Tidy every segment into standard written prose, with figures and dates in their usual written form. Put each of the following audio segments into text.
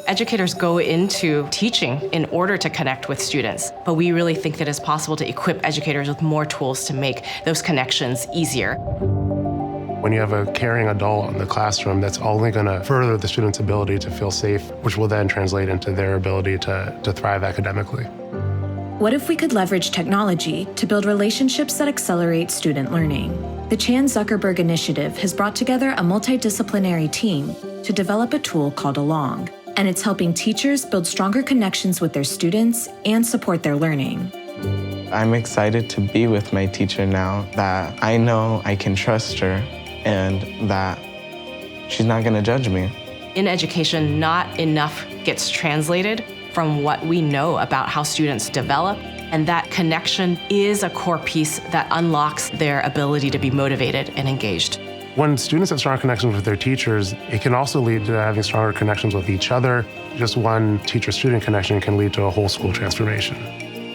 Educators go into teaching in order to connect with students, but we really think that it's possible to equip educators with more tools to make those connections easier. When you have a caring adult in the classroom, that's only going to further the student's ability to feel safe, which will then translate into their ability to thrive academically. What if we could leverage technology to build relationships that accelerate student learning? The Chan Zuckerberg Initiative has brought together a multidisciplinary team to develop a tool called Along, and it's helping teachers build stronger connections with their students and support their learning. I'm excited to be with my teacher now, that I know I can trust her and that she's not going to judge me. In education, not enough gets translated from what we know about how students develop, and that connection is a core piece that unlocks their ability to be motivated and engaged. When students have strong connections with their teachers, it can also lead to having stronger connections with each other. Just one teacher-student connection can lead to a whole school transformation.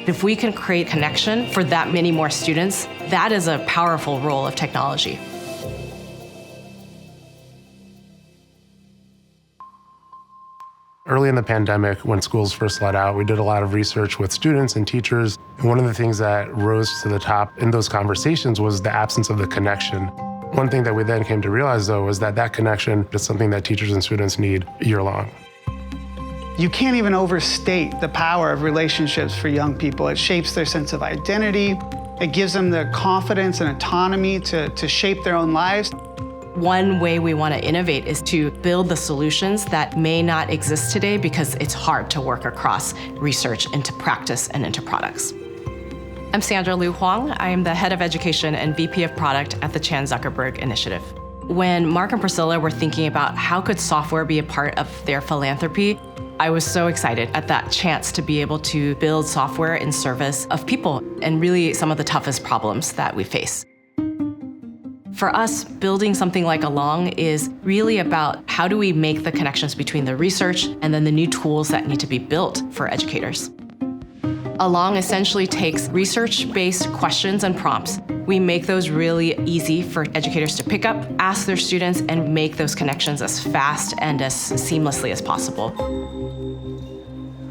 If we can create connection for that many more students, that is a powerful role of technology. Early in the pandemic, when schools first let out, we did a lot of research with students and teachers. And one of the things that rose to the top in those conversations was the absence of the connection. One thing that we then came to realize, though, was that that connection is something that teachers and students need year-long. You can't even overstate the power of relationships for young people. It shapes their sense of identity. It gives them the confidence and autonomy to shape their own lives. One way we want to innovate is to build the solutions that may not exist today because it's hard to work across research into practice and into products. I'm Sandra Liu Huang. I am the head of education and VP of product at the Chan Zuckerberg Initiative. When Mark and Priscilla were thinking about how could software be a part of their philanthropy, I was so excited at that chance to be able to build software in service of people and really some of the toughest problems that we face. For us, building something like Along is really about how do we make the connections between the research and then the new tools that need to be built for educators. Along essentially takes research-based questions and prompts. We make those really easy for educators to pick up, ask their students, and make those connections as fast and as seamlessly as possible.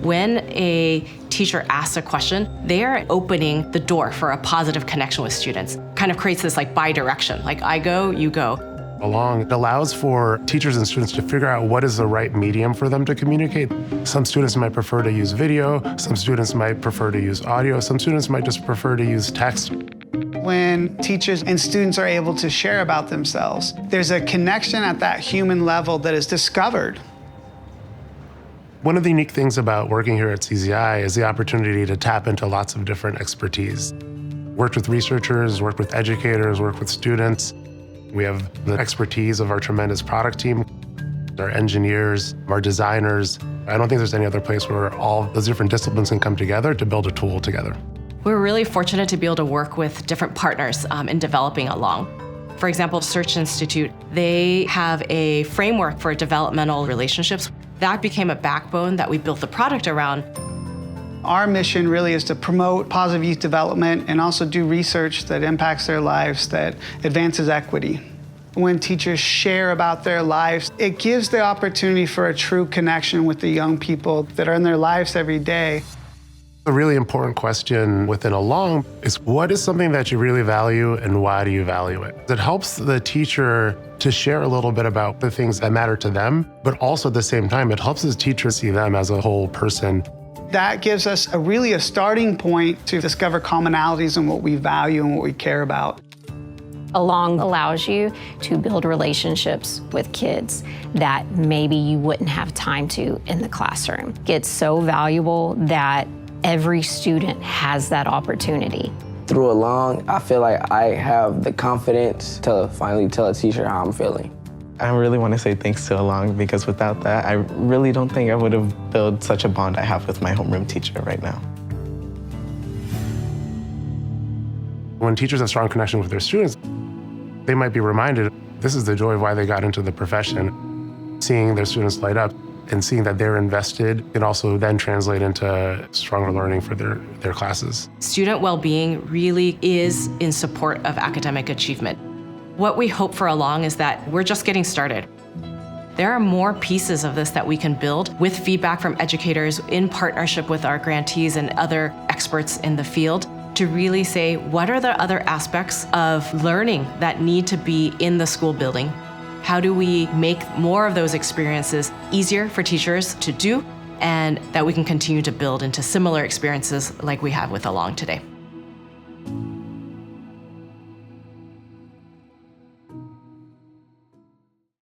When a teacher asks a question, they are opening the door for a positive connection with students. Kind of creates this like bi-direction, like I go, you go. Along allows for teachers and students to figure out what is the right medium for them to communicate. Some students might prefer to use video, some students might prefer to use audio, some students might just prefer to use text. When teachers and students are able to share about themselves, there's a connection at that human level that is discovered. One of the unique things about working here at CZI is the opportunity to tap into lots of different expertise. Worked with researchers, worked with educators, worked with students. We have the expertise of our tremendous product team, our engineers, our designers. I don't think there's any other place where all those different disciplines can come together to build a tool together. We're really fortunate to be able to work with different partners in developing Along. For example, Search Institute, they have a framework for developmental relationships. That became a backbone that we built the product around. Our mission really is to promote positive youth development and also do research that impacts their lives, that advances equity. When teachers share about their lives, it gives the opportunity for a true connection with the young people that are in their lives every day. A really important question within Along is what is something that you really value and why do you value it? It helps the teacher to share a little bit about the things that matter to them, but also at the same time, it helps the teacher see them as a whole person. That gives us really a starting point to discover commonalities in what we value and what we care about. Along allows you to build relationships with kids that maybe you wouldn't have time to in the classroom. It's so valuable that every student has that opportunity. Through Along, I feel like I have the confidence to finally tell a teacher how I'm feeling. I really want to say thanks to Along because without that, I really don't think I would have built such a bond I have with my homeroom teacher right now. When teachers have strong connection with their students, they might be reminded this is the joy of why they got into the profession. Seeing their students light up and seeing that they're invested can also then translate into stronger learning for their classes. Student well-being really is in support of academic achievement. What we hope for Along is that we're just getting started. There are more pieces of this that we can build with feedback from educators in partnership with our grantees and other experts in the field to really say, what are the other aspects of learning that need to be in the school building? How do we make more of those experiences easier for teachers to do, and that we can continue to build into similar experiences like we have with Along today?